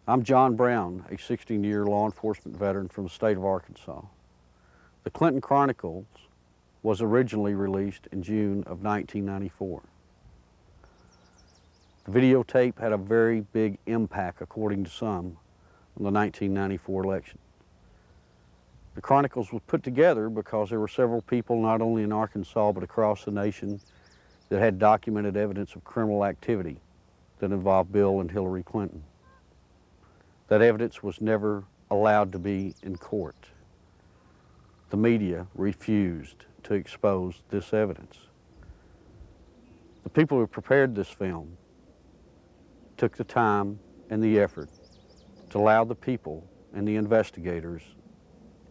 I'm John Brown, a 16-year law enforcement veteran from the state of Arkansas. The Clinton Chronicles was originally released in June of 1994. The videotape had a very big impact, according to some, on the 1994 election. The Chronicles was put together because there were several people, not only in Arkansas but across the nation, that had documented evidence of criminal activity that involved Bill and Hillary Clinton. That evidence was never allowed to be in court. The media refused to expose this evidence. The people who prepared this film took the time and the effort to allow the people and the investigators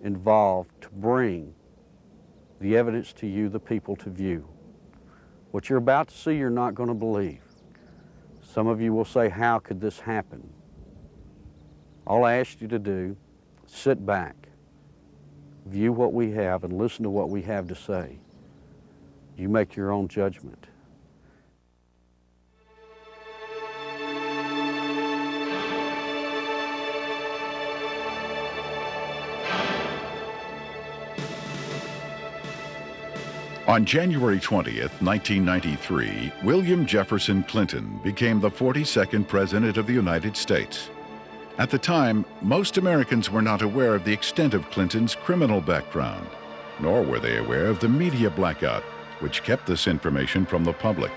involved to bring the evidence to you, the people, to view. What you're about to see, you're not going to believe. Some of you will say, how could this happen? All I ask you to do, sit back, view what we have, and listen to what we have to say. You make your own judgment. On January 20th, 1993, William Jefferson Clinton became the 42nd President of the United States. At the time, most Americans were not aware of the extent of Clinton's criminal background, nor were they aware of the media blackout, which kept this information from the public.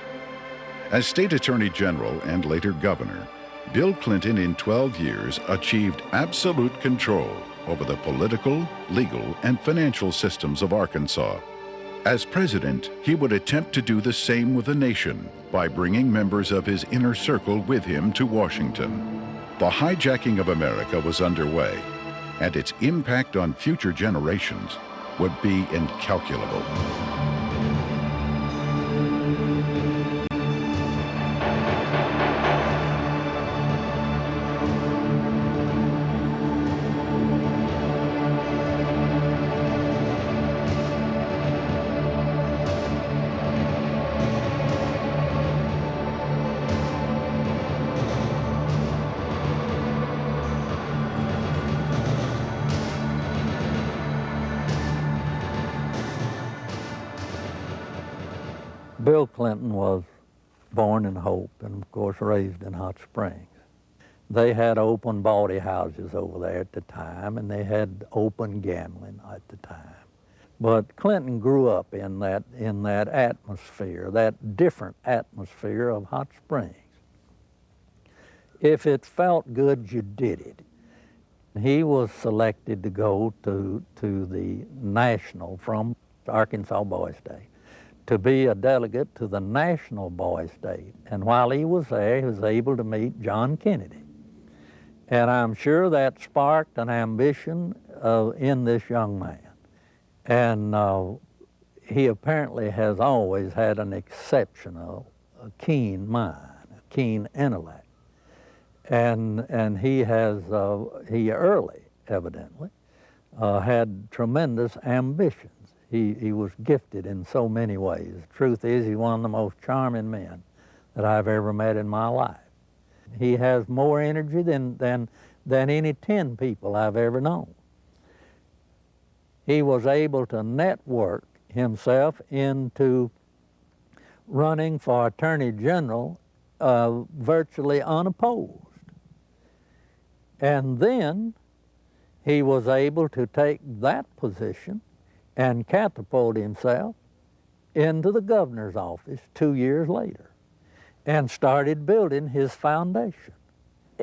As State Attorney General and later Governor, Bill Clinton in 12 years achieved absolute control over the political, legal, and financial systems of Arkansas. As president, he would attempt to do the same with the nation by bringing members of his inner circle with him to Washington. The hijacking of America was underway, and its impact on future generations would be incalculable. Bill Clinton was born in Hope and, of course, raised in Hot Springs. They had open bawdy houses over there at the time, and they had open gambling at the time. But Clinton grew up in that atmosphere, that different atmosphere of Hot Springs. If it felt good, you did it. He was selected to go to the national from Arkansas Boys Day, to be a delegate to the National Boys Day. And while he was there, he was able to meet John Kennedy. And I'm sure that sparked an ambition in this young man. And he apparently has always had an exceptional, keen mind, a keen intellect. And he early, evidently, had tremendous ambitions. He was gifted in so many ways. The truth is, he's one of the most charming men that I've ever met in my life. He has more energy than any 10 people I've ever known. He was able to network himself into running for Attorney General virtually unopposed. And then he was able to take that position and catapult himself into the governor's office 2 years later and started building his foundation.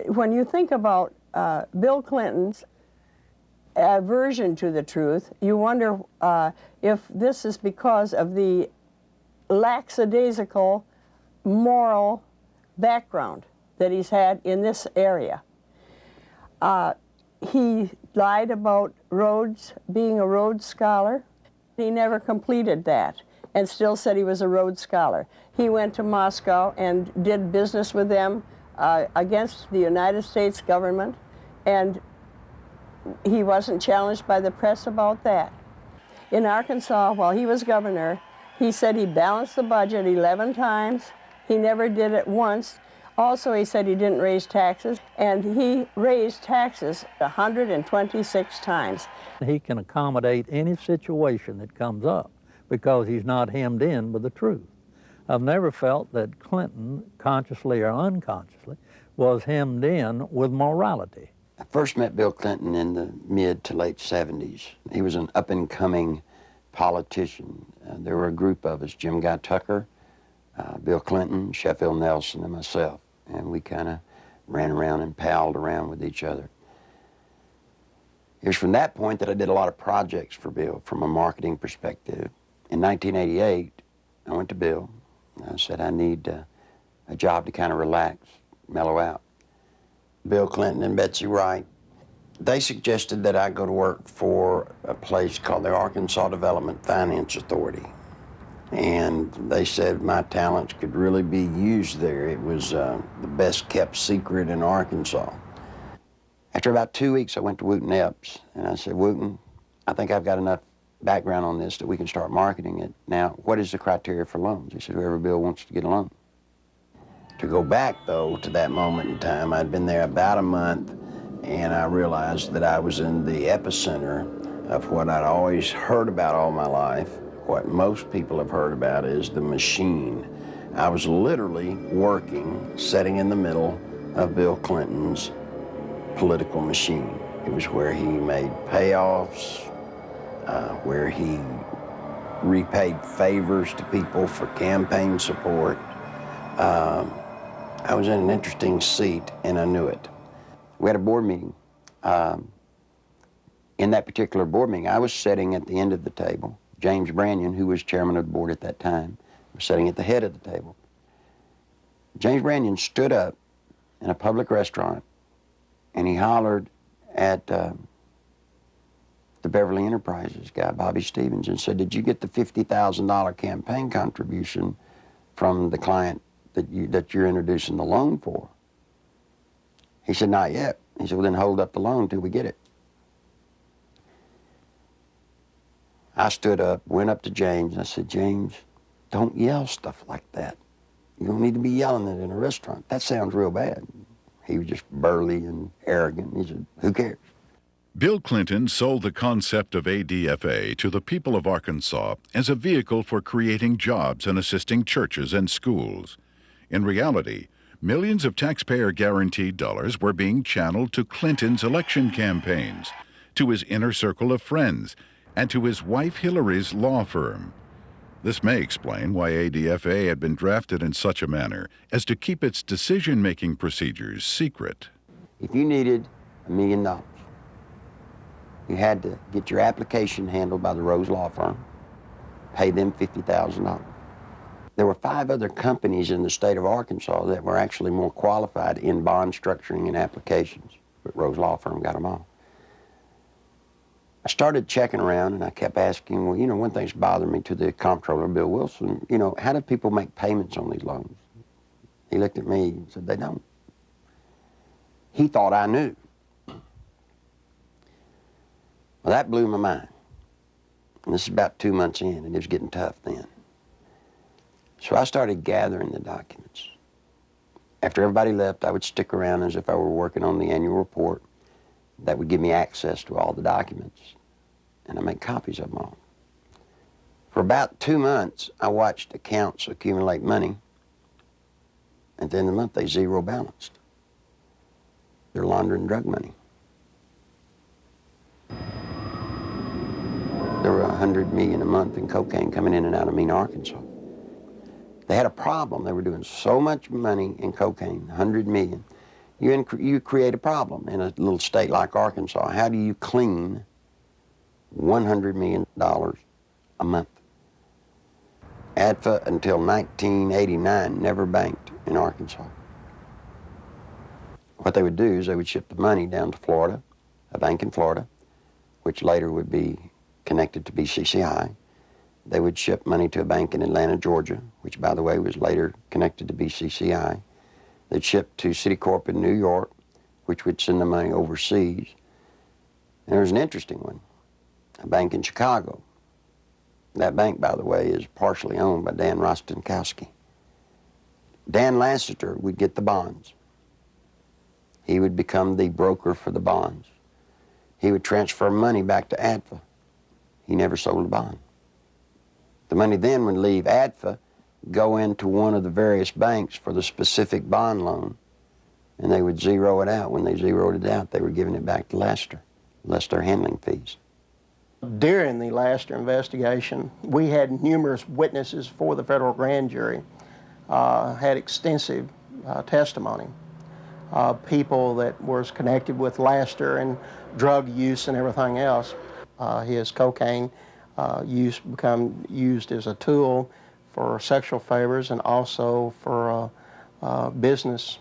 When you think about Bill Clinton's aversion to the truth, you wonder if this is because of the lackadaisical moral background that he's had in this area. He lied about Rhodes, being a Rhodes Scholar. He never completed that and still said he was a Rhodes Scholar. He went to Moscow and did business with them against the United States government, and he wasn't challenged by the press about that. In Arkansas, while he was governor, he said he balanced the budget 11 times. He never did it once. Also, he said he didn't raise taxes, and he raised taxes 126 times. He can accommodate any situation that comes up because he's not hemmed in with the truth. I've never felt that Clinton, consciously or unconsciously, was hemmed in with morality. I first met Bill Clinton in the mid to late 70s. He was an up-and-coming politician. There were a group of us, Jim Guy Tucker, Bill Clinton, Sheffield Nelson, and myself. And we kind of ran around and palled around with each other. It was from that point that I did a lot of projects for Bill from a marketing perspective. In 1988, I went to Bill. I said, I need a job to kind of relax, mellow out. Bill Clinton and Betsy Wright, they suggested that I go to work for a place called the Arkansas Development Finance Authority. And they said my talents could really be used there. It was the best kept secret in Arkansas. After about 2 weeks, I went to Wooten Epps, and I said, Wooten, I think I've got enough background on this that we can start marketing it. Now, what is the criteria for loans? He said, whoever Bill wants to get a loan. To go back, though, to that moment in time, I'd been there about a month, and I realized that I was in the epicenter of what I'd always heard about all my life. What most people have heard about is the machine. I was literally working, sitting in the middle of Bill Clinton's political machine. It was where he made payoffs, where he repaid favors to people for campaign support. I was in an interesting seat, and I knew it. We had a board meeting. In that particular board meeting, I was sitting at the end of the table. James Brannion, who was chairman of the board at that time, was sitting at the head of the table. James Brannion stood up in a public restaurant, and he hollered at the Beverly Enterprises guy, Bobby Stevens, and said, did you get the $50,000 campaign contribution from the client that you're introducing the loan for? He said, not yet. He said, well, then hold up the loan till we get it. I stood up, went up to James, and I said, James, don't yell stuff like that. You don't need to be yelling it in a restaurant. That sounds real bad. He was just burly and arrogant. He said, who cares? Bill Clinton sold the concept of ADFA to the people of Arkansas as a vehicle for creating jobs and assisting churches and schools. In reality, millions of taxpayer-guaranteed dollars were being channeled to Clinton's election campaigns, to his inner circle of friends, and to his wife Hillary's law firm. This may explain why ADFA had been drafted in such a manner as to keep its decision-making procedures secret. If you needed $1 million, you had to get your application handled by the Rose Law Firm, pay them $50,000. There were 5 other companies in the state of Arkansas that were actually more qualified in bond structuring and applications, but Rose Law Firm got them all. I started checking around, and I kept asking, well, you know, one thing's bothering me to the comptroller, Bill Wilson, you know, how do people make payments on these loans? He looked at me and said, they don't. He thought I knew. Well, that blew my mind. And this is about 2 months in, and it was getting tough then. So I started gathering the documents. After everybody left, I would stick around as if I were working on the annual report. That would give me access to all the documents, and I make copies of them all. For about 2 months, I watched accounts accumulate money. At the end of the month, they zero balanced. They're laundering drug money. There were $100 million a month in cocaine coming in and out of Mena, Arkansas. They had a problem. They were doing so much money in cocaine, $100 million. You create a problem in a little state like Arkansas. How do you clean $100 million a month? ADFA until 1989 never banked in Arkansas. What they would do is they would ship the money down to Florida, a bank in Florida, which later would be connected to BCCI. They would ship money to a bank in Atlanta, Georgia, which, by the way, was later connected to BCCI. They'd ship to Citicorp in New York, which would send the money overseas. And there's an interesting one, a bank in Chicago. That bank, by the way, is partially owned by Dan Rostenkowski. Dan Lassiter would get the bonds. He would become the broker for the bonds. He would transfer money back to ADFA. He never sold a bond. The money then would leave ADFA, go into one of the various banks for the specific bond loan, and they would zero it out. When they zeroed it out, they were giving it back to Lassiter, less their handling fees. During the Lassiter investigation, we had numerous witnesses for the federal grand jury, had extensive testimony. People that was connected with Lassiter and drug use and everything else. His cocaine use become used as a tool for sexual favors and also for business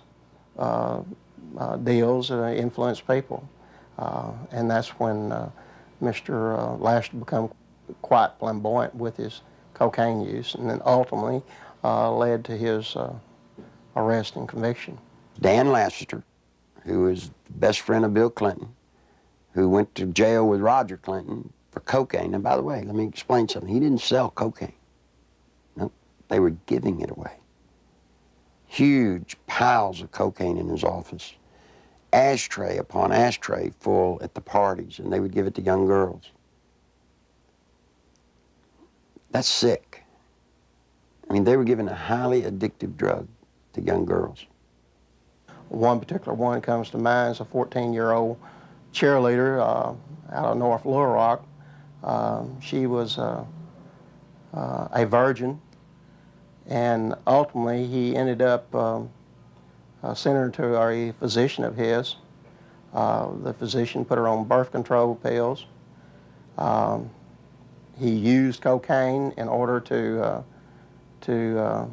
deals that influence people. And that's when Mr. Lassiter became quite flamboyant with his cocaine use, and then ultimately led to his arrest and conviction. Dan Lassiter, who was the best friend of Bill Clinton, who went to jail with Roger Clinton for cocaine. And by the way, let me explain something. He didn't sell cocaine. No, they were giving it away. Huge piles of cocaine in his office. Ashtray upon ashtray full at the parties, and they would give it to young girls. That's sick. I mean, they were giving a highly addictive drug to young girls. One particular one comes to mind is a 14-year-old cheerleader out of North Little Rock. She was a virgin, and ultimately he ended up sending her to a physician of his. The physician put her on birth control pills. He used cocaine in order to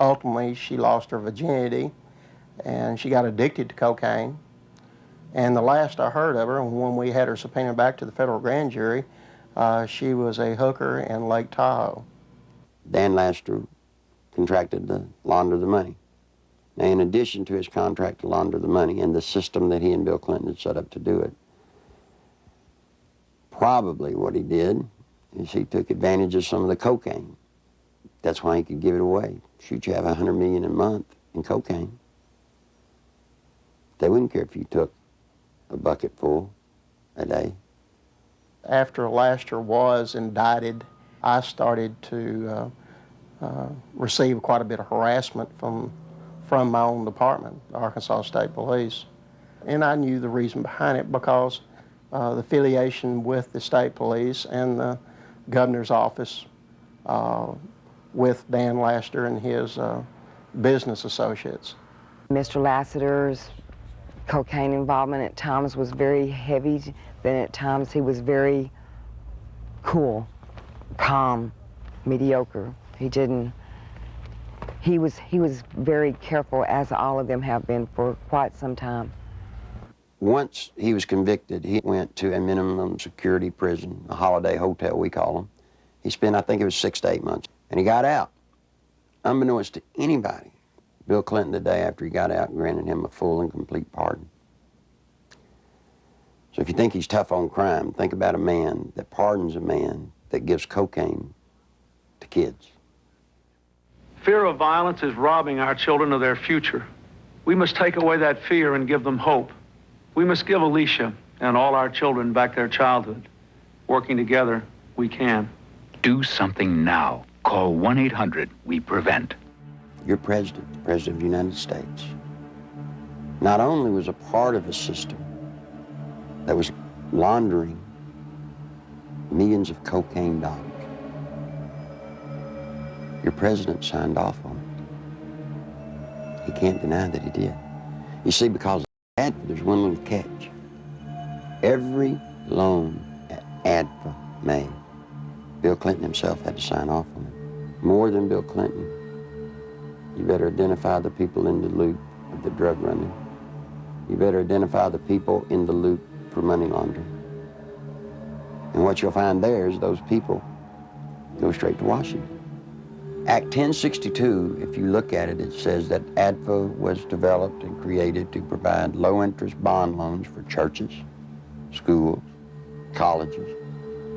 ultimately she lost her virginity, and she got addicted to cocaine. And the last I heard of her, when we had her subpoenaed back to the federal grand jury, she was a hooker in Lake Tahoe. Dan Lassiter contracted to launder the money. Now, in addition to his contract to launder the money and the system that he and Bill Clinton had set up to do it, probably what he did is he took advantage of some of the cocaine. That's why he could give it away. Shoot, you have $100 million a month in cocaine. They wouldn't care if you took a bucket full a day. After Lassiter was indicted, I started to receive quite a bit of harassment from my own department, the Arkansas State Police. And I knew the reason behind it because the affiliation with the state police and the governor's office with Dan Lassiter and his business associates. Mr. Lassiter's cocaine involvement at times was very heavy, then at times he was very cool, calm, mediocre. He was very careful, as all of them have been for quite some time. Once he was convicted, he went to a minimum security prison, a holiday hotel we call them. He spent, I think it was 6 to 8 months, and he got out. Unbeknownst to anybody, Bill Clinton, the day after he got out, granted him a full and complete pardon. So if you think he's tough on crime, think about a man that pardons a man that gives cocaine to kids. Fear of violence is robbing our children of their future. We must take away that fear and give them hope. We must give Alicia and all our children back their childhood. Working together, we can. Do something now. Call 1-800-WE-PREVENT. Your president, the President of the United States, not only was a part of a system that was laundering millions of cocaine dollars, your president signed off on it. He can't deny that he did. You see, because of that, there's one little catch. Every loan that ADFA made, Bill Clinton himself had to sign off on it. More than Bill Clinton, you better identify the people in the loop of the drug running. You better identify the people in the loop for money laundering. And what you'll find there is those people go straight to Washington. Act 1062, if you look at it, it says that ADFA was developed and created to provide low-interest bond loans for churches, schools, colleges.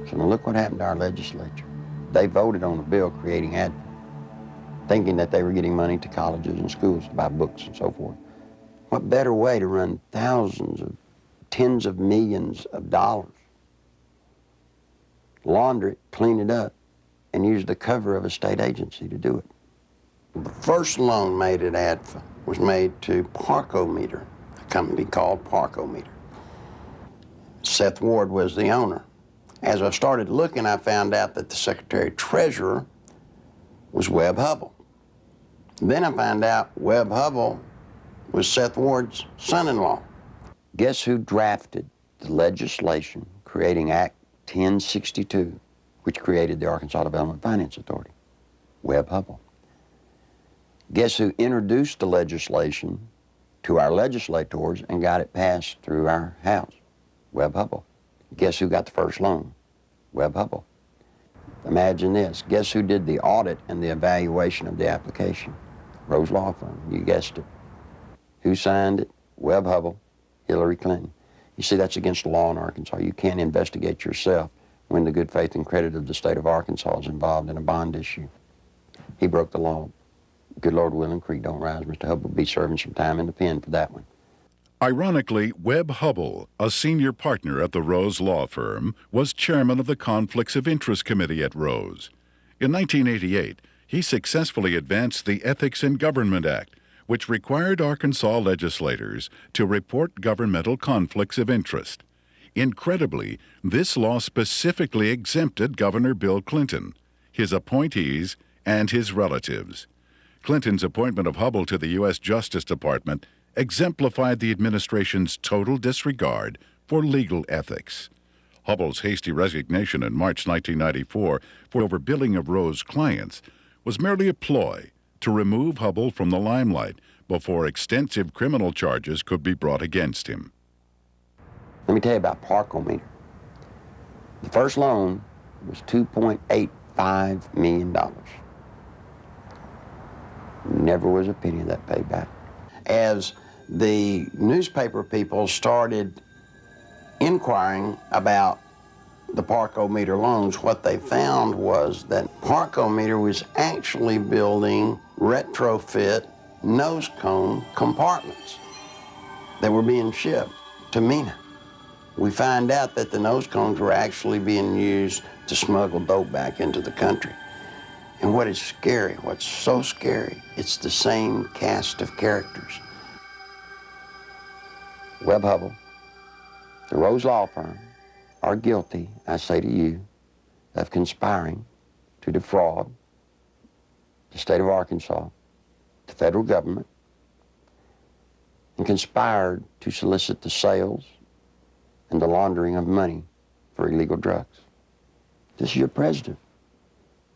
So now look what happened to our legislature. They voted on a bill creating ADFA. thinking that they were getting money to colleges and schools to buy books and so forth. What better way to run thousands of, tens of millions of dollars, launder it, clean it up, and use the cover of a state agency to do it. The first loan made at ADFA was made to Parkometer, a company called Parkometer. Seth Ward was the owner. As I started looking, I found out that the Secretary-Treasurer was Webb Hubbell. Then I found out Webb Hubbell was Seth Ward's son-in-law. Guess who drafted the legislation creating Act 1062, which created the Arkansas Development Finance Authority? Webb Hubbell. Guess who introduced the legislation to our legislators and got it passed through our House? Webb Hubbell. Guess who got the first loan? Webb Hubbell. Imagine this. Guess who did the audit and the evaluation of the application? Rose Law Firm. You guessed it. Who signed it? Webb Hubbell, Hillary Clinton. You see, that's against the law in Arkansas. You can't investigate yourself when the good faith and credit of the state of Arkansas is involved in a bond issue. He broke the law. Good Lord willing, creek don't rise. Mr. Hubbell will be serving some time in the pen for that one. Ironically, Webb Hubbell, a senior partner at the Rose Law Firm, was chairman of the Conflicts of Interest Committee at Rose. In 1988, he successfully advanced the Ethics in Government Act, which required Arkansas legislators to report governmental conflicts of interest. Incredibly, this law specifically exempted Governor Bill Clinton, his appointees, and his relatives. Clinton's appointment of Hubbell to the U.S. Justice Department exemplified the administration's total disregard for legal ethics. Hubbell's hasty resignation in March 1994 for overbilling of Rose clients was merely a ploy to remove Hubbell from the limelight before extensive criminal charges could be brought against him. Let me tell you about Parkometer. The first loan was $2.85 million. Never was a penny of that paid back. As the newspaper people started inquiring about the Parkometer loans, what they found was that Parkometer was actually building retrofit nose cone compartments that were being shipped to MENA. We find out that the nose cones were actually being used to smuggle dope back into the country. And what is scary, what's so scary, it's the same cast of characters. Webb Hubbell, the Rose Law Firm, are guilty, I say to you, of conspiring to defraud the state of Arkansas, the federal government, and conspired to solicit the sales and the laundering of money for illegal drugs. This is your president.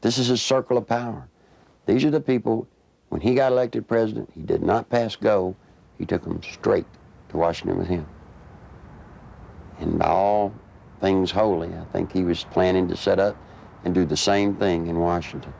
This is his circle of power. These are the people, when he got elected president, he did not pass go, he took them straight to Washington with him. And by all things holy, I think he was planning to set up and do the same thing in Washington.